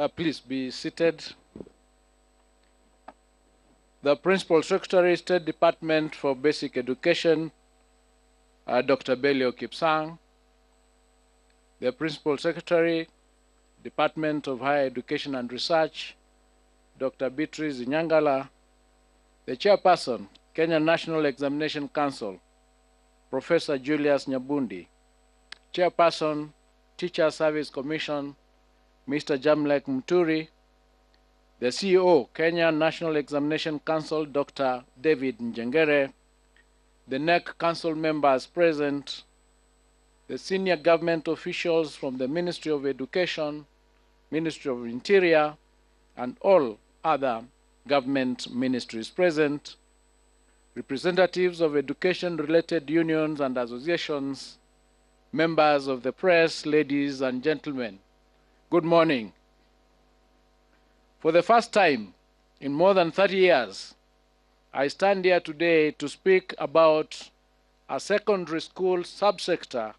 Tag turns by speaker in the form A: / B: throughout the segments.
A: Please be seated. The Principal Secretary, State Department for Basic Education, Dr. Belio Kipsang. The Principal Secretary, Department of Higher Education and Research, Dr. Beatrice Nyangala. The Chairperson, Kenya National Examination Council, Professor Julius Nyabundi. Chairperson, Teacher Service Commission, Mr. Jamlek Muturi. The CEO, Kenya National Examination Council, Dr. David Njengere. The NEC Council members present. The senior government officials from the Ministry of Education, Ministry of Interior, and all other government ministries present. Representatives of education-related unions and associations, members of the press, ladies and gentlemen, good morning. For the first time in more than 30 years, I stand here today to speak about a secondary school subsector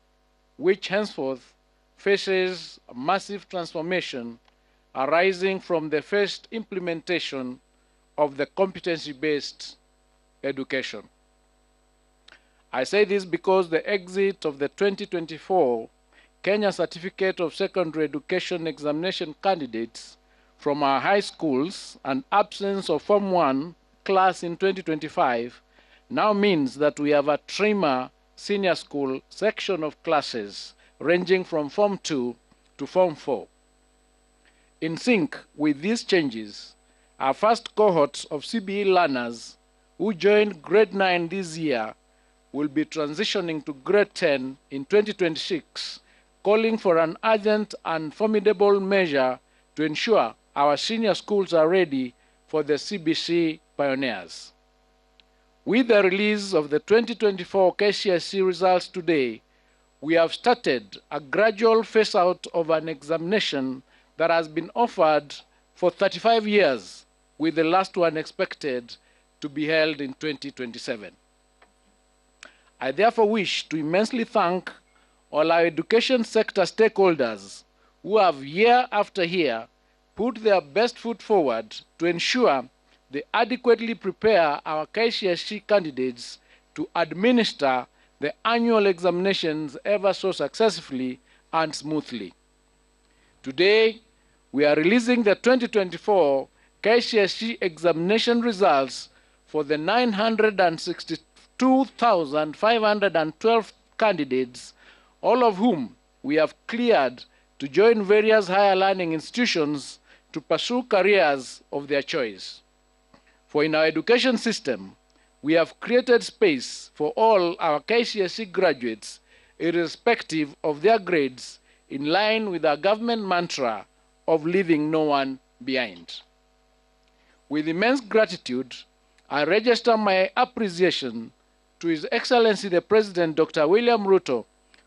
A: which henceforth faces a massive transformation arising from the first implementation of the competency-based education. I say this because the exit of the 2024 Kenya Certificate of Secondary Education examination candidates from our high schools and absence of Form 1 class in 2025 now means that we have a trimmer senior school section of classes ranging from Form 2 to Form 4. In sync with these changes, our first cohort of CBE learners who joined grade 9 this year will be transitioning to grade 10 in 2026, calling for an urgent and formidable measure to ensure our senior schools are ready for the CBC pioneers. With the release of the 2024 KCSE results today, we have started a gradual phase-out of an examination that has been offered for 35 years, with the last one expected to be held in 2027. I therefore wish to immensely thank all our education sector stakeholders who have year after year put their best foot forward to ensure they adequately prepare our KCSE candidates to administer the annual examinations ever so successfully and smoothly. Today, we are releasing the 2024 KCSE examination results for the 962,512 candidates, all of whom we have cleared to join various higher learning institutions to pursue careers of their choice. For in our education system, we have created space for all our KCSE graduates, irrespective of their grades, in line with our government mantra of leaving no one behind. With immense gratitude, I register my appreciation to His Excellency the President Dr. William Ruto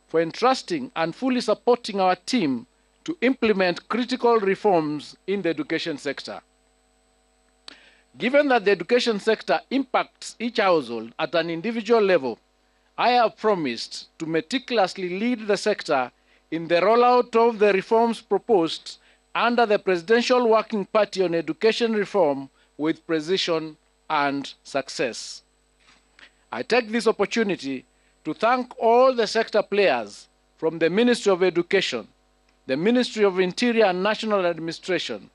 A: for entrusting and fully supporting our team to implement critical reforms in the education sector. Given that the education sector impacts each household at an individual level, I have promised to meticulously lead the sector in the rollout of the reforms proposed under the Presidential Working Party on Education Reform with precision and success. I take this opportunity to thank all the sector players from the Ministry of Education, the Ministry of Interior and National Administration,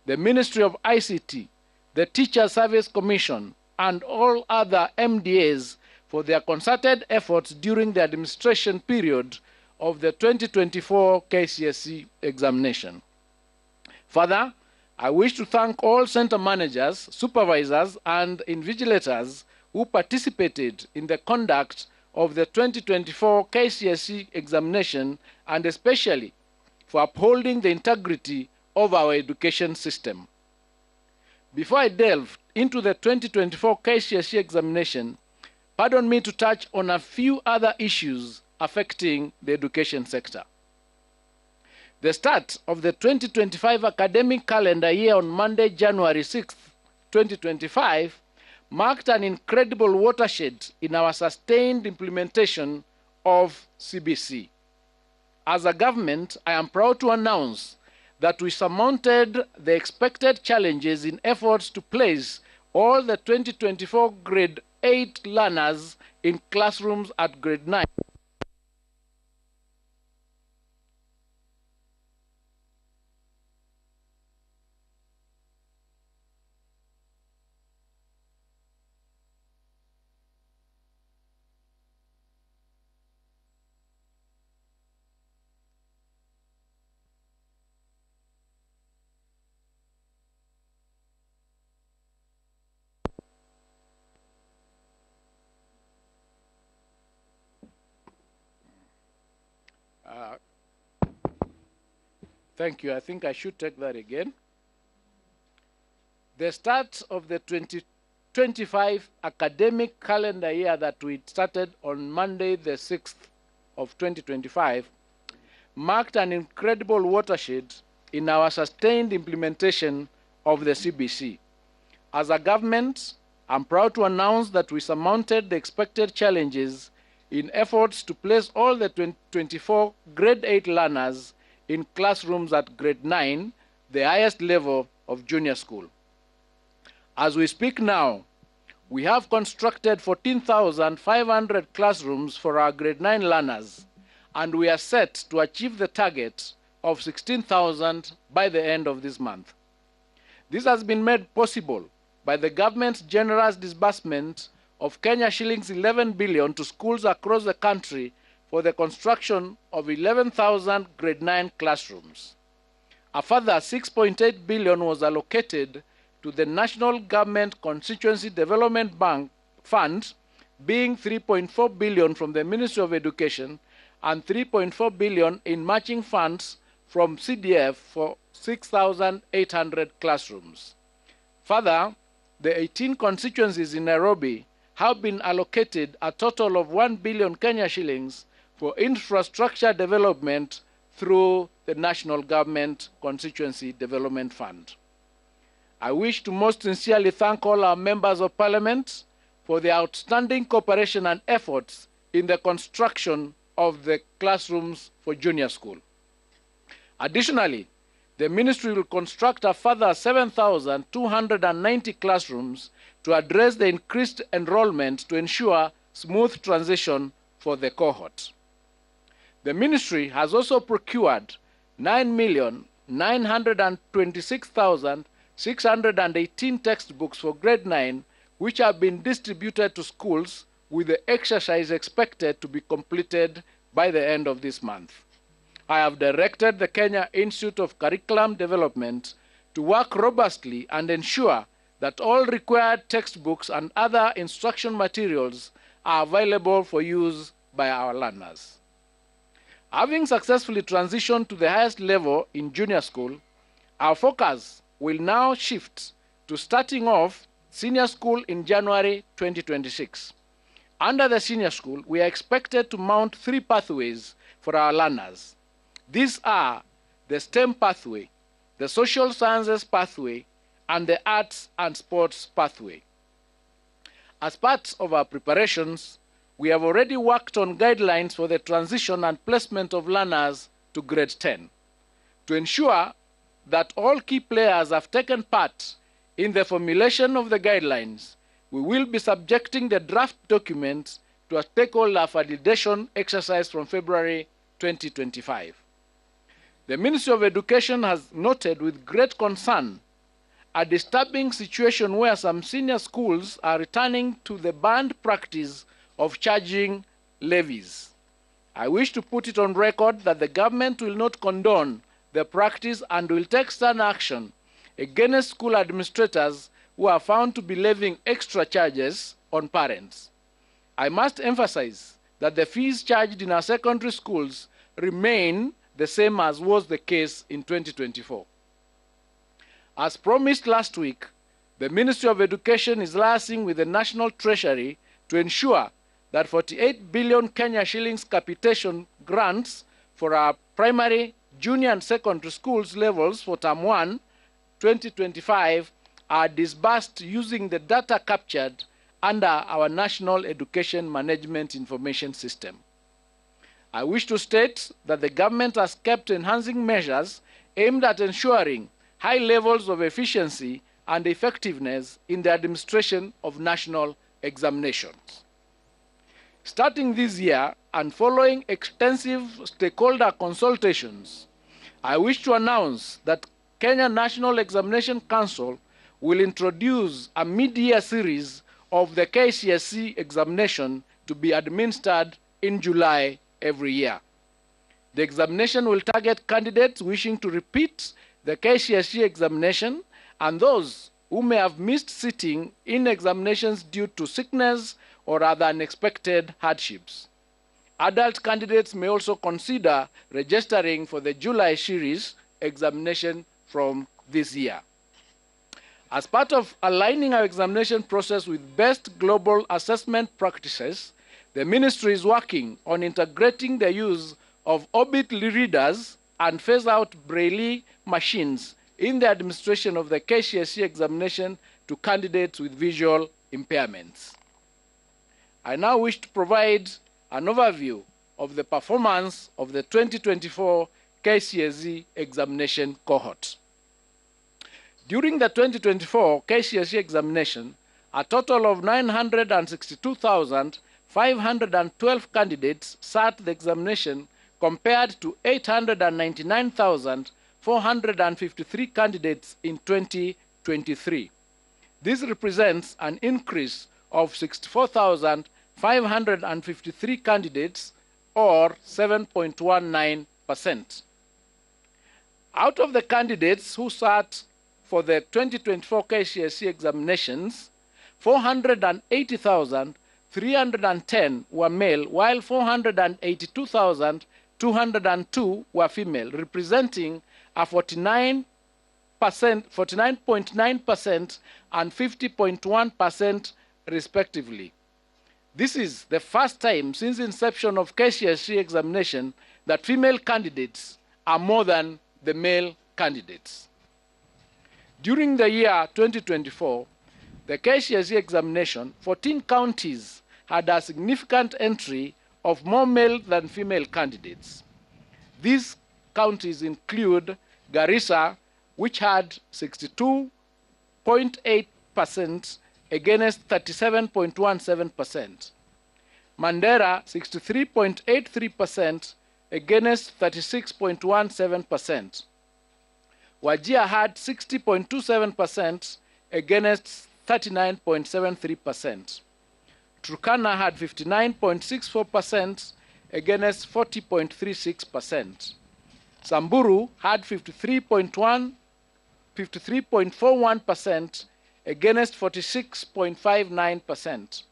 A: the Ministry of ICT, the Teacher Service Commission, and all other MDAs for their concerted efforts during the administration period of the 2024 KCSE examination. Further, I wish to thank all center managers, supervisors, and invigilators who participated in the conduct of the 2024 KCSE examination, and especially for upholding the integrity of our education system. Before I delve into the 2024 KCSE examination, pardon me to touch on a few other issues affecting the education sector. The start of the 2025 academic calendar year on Monday, January 6, 2025, marked an incredible watershed in our sustained implementation of CBC. As a government, I am proud to announce that we surmounted the expected challenges in efforts to place all the 2024 grade 8 learners in classrooms at grade 9. Thank you. I think I should take that again. The start of the 2025 academic calendar year that we started on Monday, the 6th of 2025, marked an incredible watershed in our sustained implementation of the CBC. As a government, I'm proud to announce that we surmounted the expected challenges in efforts to place all the 2024 grade 8 learners in classrooms at grade 9, the highest level of junior school. As we speak now, we have constructed 14,500 classrooms for our grade 9 learners, and we are set to achieve the target of 16,000 by the end of this month. This has been made possible by the government's generous disbursement of Kenya shillings 11 billion to schools across the country for the construction of 11,000 grade 9 classrooms. A further 6.8 billion was allocated to the National Government Constituency Development Bank Fund, being 3.4 billion from the Ministry of Education and 3.4 billion in matching funds from CDF for 6,800 classrooms. Further, the 18 constituencies in Nairobi have been allocated a total of 1 billion Kenya shillings for infrastructure development through the National Government Constituency Development Fund. I wish to most sincerely thank all our members of Parliament for their outstanding cooperation and efforts in the construction of the classrooms for junior school. Additionally, the Ministry will construct a further 7,290 classrooms to address the increased enrollment to ensure smooth transition for the cohort. The Ministry has also procured 9,926,618 textbooks for grade 9, which have been distributed to schools, with the exercise expected to be completed by the end of this month. I have directed the Kenya Institute of Curriculum Development to work robustly and ensure that all required textbooks and other instruction materials are available for use by our learners. Having successfully transitioned to the highest level in junior school, our focus will now shift to starting off senior school in January 2026. Under the senior school, we are expected to mount 3 pathways for our learners. These are the STEM pathway, the social sciences pathway, and the arts and sports pathway. As part of our preparations, we have already worked on guidelines for the transition and placement of learners to grade 10. To ensure that all key players have taken part in the formulation of the guidelines, we will be subjecting the draft documents to a stakeholder validation exercise from February 2025. The Ministry of Education has noted with great concern a disturbing situation where some senior schools are returning to the banned practice of charging levies. I wish to put it on record that the government will not condone the practice and will take stern action against school administrators who are found to be levying extra charges on parents. I must emphasize that the fees charged in our secondary schools remain the same as was the case in 2024. As promised last week, the Ministry of Education is liaising with the National Treasury to ensure that 48 billion Kenya shillings capitation grants for our primary, junior and secondary schools levels for Term 1, 2025 are disbursed using the data captured under our National Education Management Information System. I wish to state that the government has kept enhancing measures aimed at ensuring high levels of efficiency and effectiveness in the administration of national examinations. Starting this year and following extensive stakeholder consultations, I wish to announce that Kenya National Examination Council will introduce a mid-year series of the KCSE examination to be administered in July every year. The examination will target candidates wishing to repeat the KCSE examination and those who may have missed sitting in examinations due to sickness or other unexpected hardships. Adult candidates may also consider registering for the July series examination from this year. As part of aligning our examination process with best global assessment practices, the Ministry is working on integrating the use of orbit readers and phase-out Braille machines in the administration of the KCSE examination to candidates with visual impairments. I now wish to provide an overview of the performance of the 2024 KCSE examination cohort. During the 2024 KCSE examination, a total of 962,512 candidates sat the examination compared to 899,453 candidates in 2023. This represents an increase of 64,553 candidates, or 7.19%. Out of the candidates who sat for the 2024 KCSE examinations, 480,310 were male, while 482,202 were female, representing a 49.9% and 50.1% respectively. This is the first time since inception of KCSE examination that female candidates are more than the male candidates. During the year 2024, the KCSE examination, 14 counties had a significant entry of more male than female candidates. These counties include Garissa, which had 62.8% against 37.17%. Mandera, 63.83% against 36.17%. Wajir had 60.27% against 39.73%. Turkana had 59.64% against 40.36%. Samburu had 53.41% against 46.59%.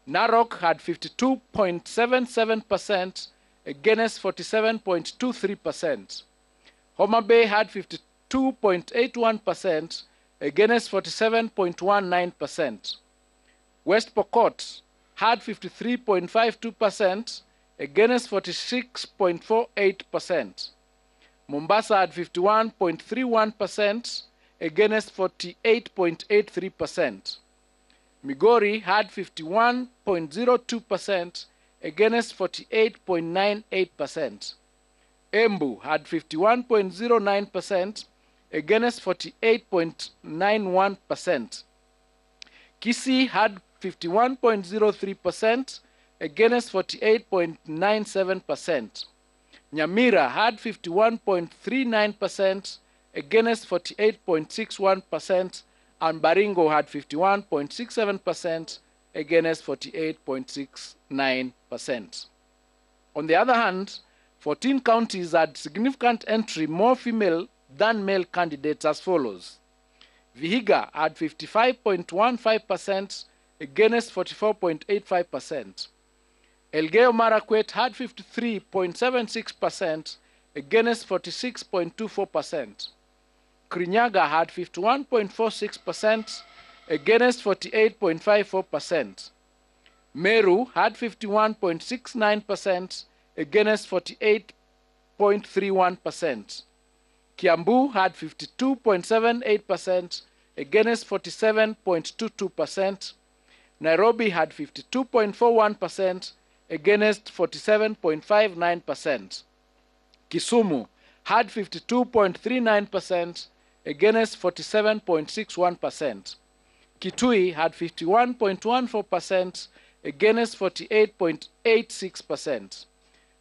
A: Narok had 52.77% against 47.23%. Homa Bay had 52.81% against 47.19%. West Pokot had 53.52% against 46.48%. Mombasa had 51.31% against 48.83%. Migori had 51.02% against 48.98%. Embu had 51.09% against 48.91%. Kisii had 51.03% against 48.97%. Nyamira had 51.39% against 48.61%, and Baringo had 51.67% against 48.69%. On the other hand, 14 counties had significant entry more female than male candidates as follows. Vihiga had 55.15% against 44.85%. Elgeyo Marakwet had 53.76% against 46.24%. Kirinyaga had 51.46% against 48.54%. Meru had 51.69% against 48.31%. Kiambu had 52.78% against 47.22%. Nairobi had 52.41% against 47.59%. Kisumu had 52.39% against 47.61%. Kitui had 51.14% against 48.86%.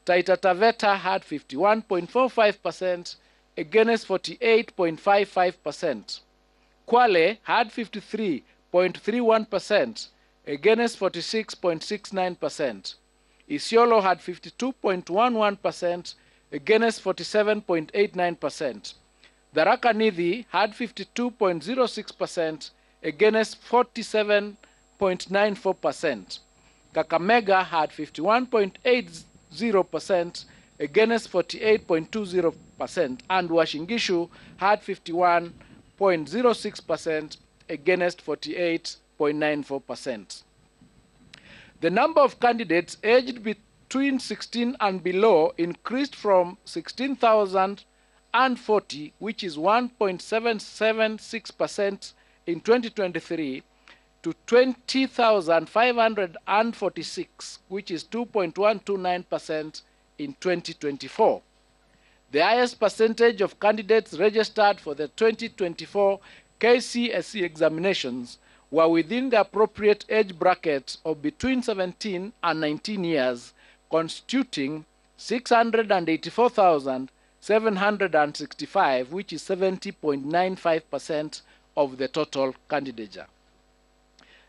A: Taita Taveta had 51.45% against 48.55%. Kwale had 53.31% against 46.69%. Isiolo had 52.11% against 47.89%. Tharaka Nithi had 52.06% against 47.94%. Kakamega had 51.80% against 48.20%, and Washingishu had 51.06% against 48.94%. The number of candidates aged between 16 and below increased from 16,040, which is 1.776% in 2023, to 20,546, which is 2.129% in 2024. The highest percentage of candidates registered for the 2024 KCSE examinations were within the appropriate age bracket of between 17 and 19 years, constituting 684,765, which is 70.95% of the total candidature.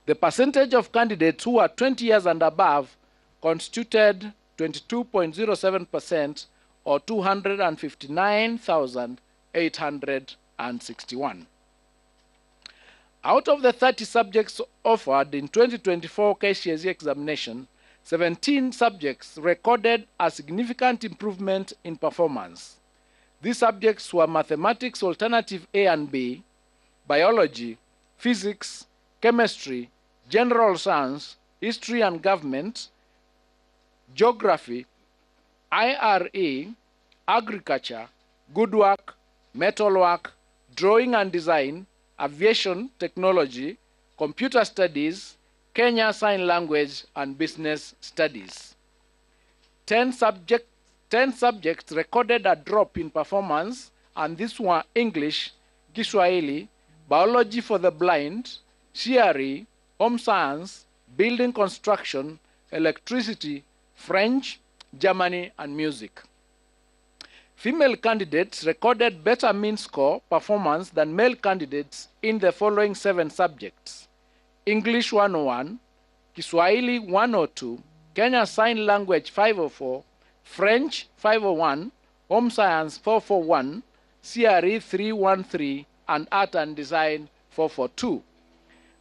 A: The percentage of candidates who are 20 years and above constituted 22.07%, or 259,861. Out of the 30 subjects offered in 2024 KCSE examination, 17 subjects recorded a significant improvement in performance. These subjects were mathematics alternative A and B, biology, physics, chemistry, general science, history and government, geography, IRE, agriculture, woodwork, metalwork, drawing and design, aviation technology, computer studies, Kenya Sign Language, and business studies. 10 subjects recorded a drop in performance, and these were English, Kiswahili, biology for the blind, CRE, home science, building construction, electricity, French, Germany, and music. Female candidates recorded better mean score performance than male candidates in the following 7 subjects: English 101, Kiswahili 102, Kenya Sign Language 504, French 501, Home Science 441, CRE 313, and Art and Design 442.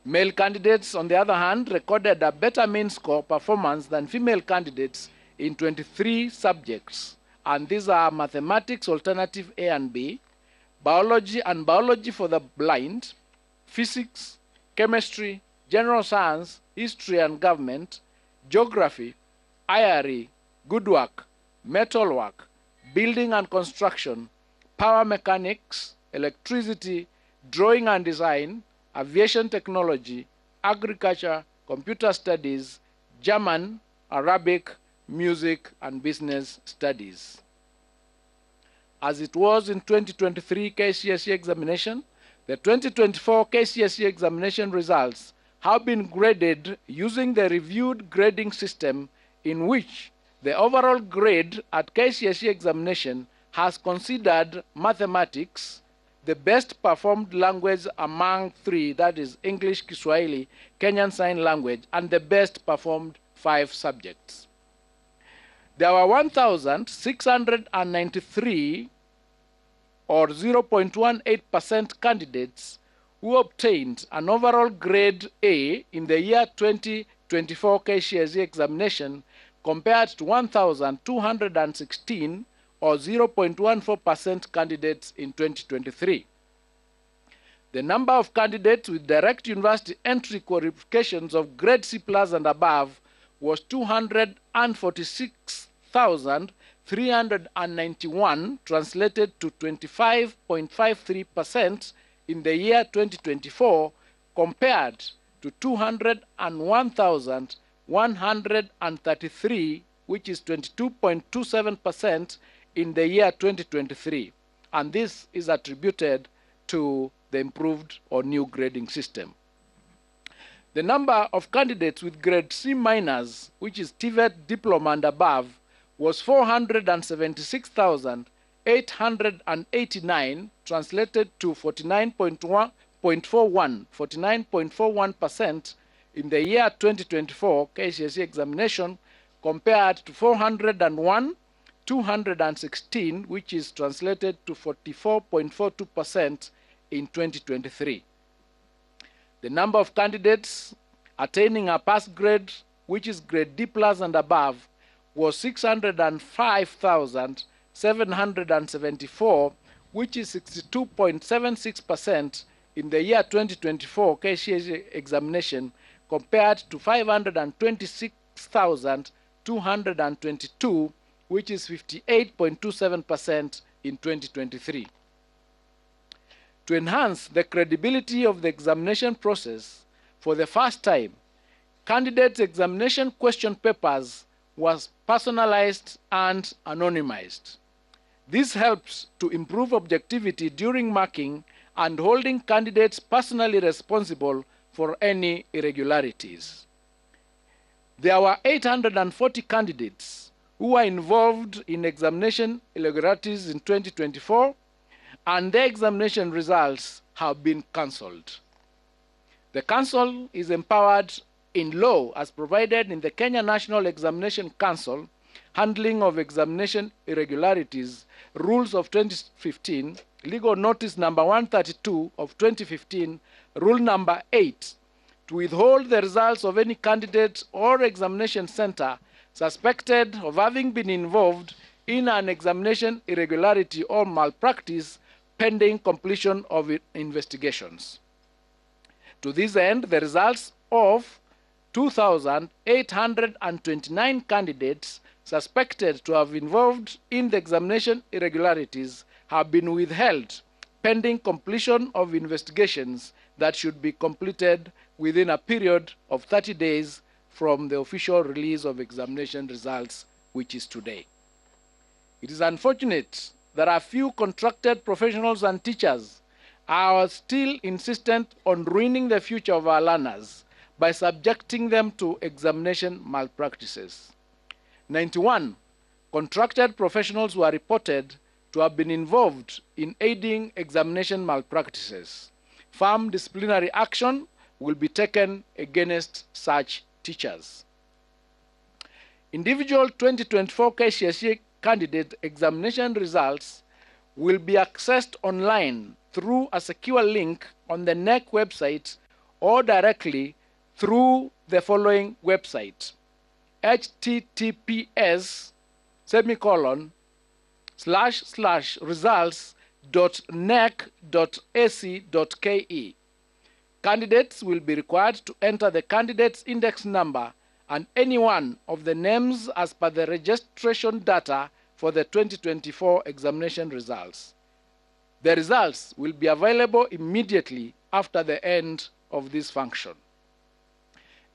A: Male candidates, on the other hand, recorded a better mean score performance than female candidates in 23 subjects, and these are mathematics alternative A and B, biology and biology for the blind, physics, chemistry, general science, history and government, geography, IRE, woodwork, metalwork, building and construction, power mechanics, electricity, drawing and design, aviation technology, agriculture, computer studies, German, Arabic, music, and business studies. As it was in 2023 KCSE examination, the 2024 KCSE examination results have been graded using the reviewed grading system, in which the overall grade at KCSE examination has considered mathematics the best performed language among 3, that is English, Kiswahili, Kenyan Sign Language, and the best performed 5 subjects. There were 1,693, or 0.18% candidates who obtained an overall grade A in the year 2024 KCSE examination, compared to 1,216, or 0.14% candidates in 2023. The number of candidates with direct university entry qualifications of grade C+ and above was 246,391, translated to 25.53% in the year 2024, compared to 201,133, which is 22.27% in the year 2023, and this is attributed to the improved or new grading system. The number of candidates with grade C minors, which is TVET diploma and above, was 476,889, translated to 49.41% in the year 2024 KCSE examination, compared to 401,216, which is translated to 44.42% in 2023. The number of candidates attaining a pass grade, which is grade D+ and above, was 605,774, which is 62.76% in the year 2024 KCSE examination, compared to 526,222, which is 58.27% in 2023. To enhance the credibility of the examination process, for the first time, candidates' examination question papers was personalized and anonymized. This helps to improve objectivity during marking and holding candidates personally responsible for any irregularities. There were 840 candidates who were involved in examination irregularities in 2024, and their examination results have been cancelled. The Council is empowered in law as provided in the Kenya National Examination Council, Handling of Examination Irregularities, Rules of 2015, Legal Notice number 132 of 2015, Rule number 8, to withhold the results of any candidate or examination center suspected of having been involved in an examination irregularity or malpractice pending completion of investigations. To this end, the results of 2,829 candidates suspected to have involved in the examination irregularities have been withheld pending completion of investigations that should be completed within a period of 30 days from the official release of examination results, which is today. It is unfortunate that a few contracted professionals and teachers are still insistent on ruining the future of our learners by subjecting them to examination malpractices. 91 contracted professionals were reported to have been involved in aiding examination malpractices. Firm disciplinary action will be taken against such teachers. Individual 2024 KCSE candidate examination results will be accessed online through a secure link on the NEC website or directly through the following website: https://results.nec.ac.ke. Candidates will be required to enter the candidate's index number and any one of the names as per the registration data for the 2024 examination results. The results will be available immediately after the end of this function.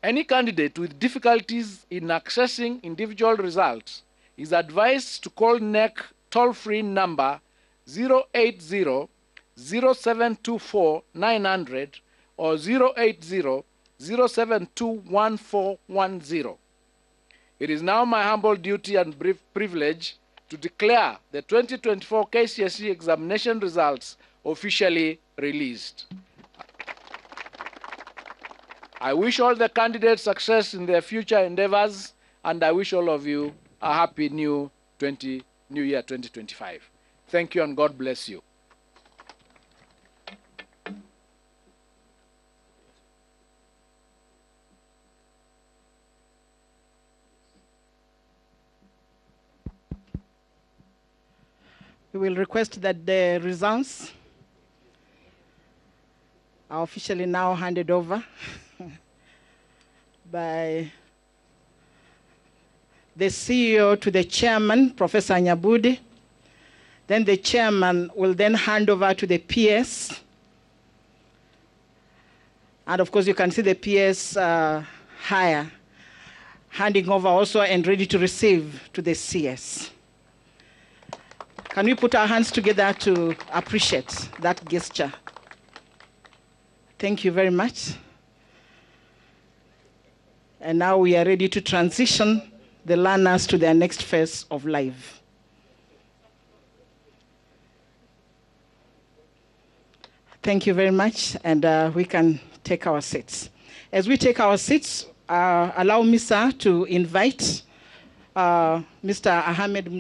A: Any candidate with difficulties in accessing individual results is advised to call NEC toll-free number 080-0724-900 or 080-0721-410. It is now my humble duty and privilege to declare the 2024 KCSE examination results officially released. I wish all the candidates success in their future endeavors, and I wish all of you a happy new year 2025. Thank you and God bless you.
B: We will request that the results are officially now handed over by the CEO to the chairman, Professor Nyabudi. Then the chairman will then hand over to the PS. And of course, you can see the PS higher, handing over also and ready to receive to the CS. Can we put our hands together to appreciate that gesture? Thank you very much. And now we are ready to transition the learners to their next phase of life. Thank you very much, and we can take our seats. As we take our seats, allow me, sir, to invite Mr. Ahmed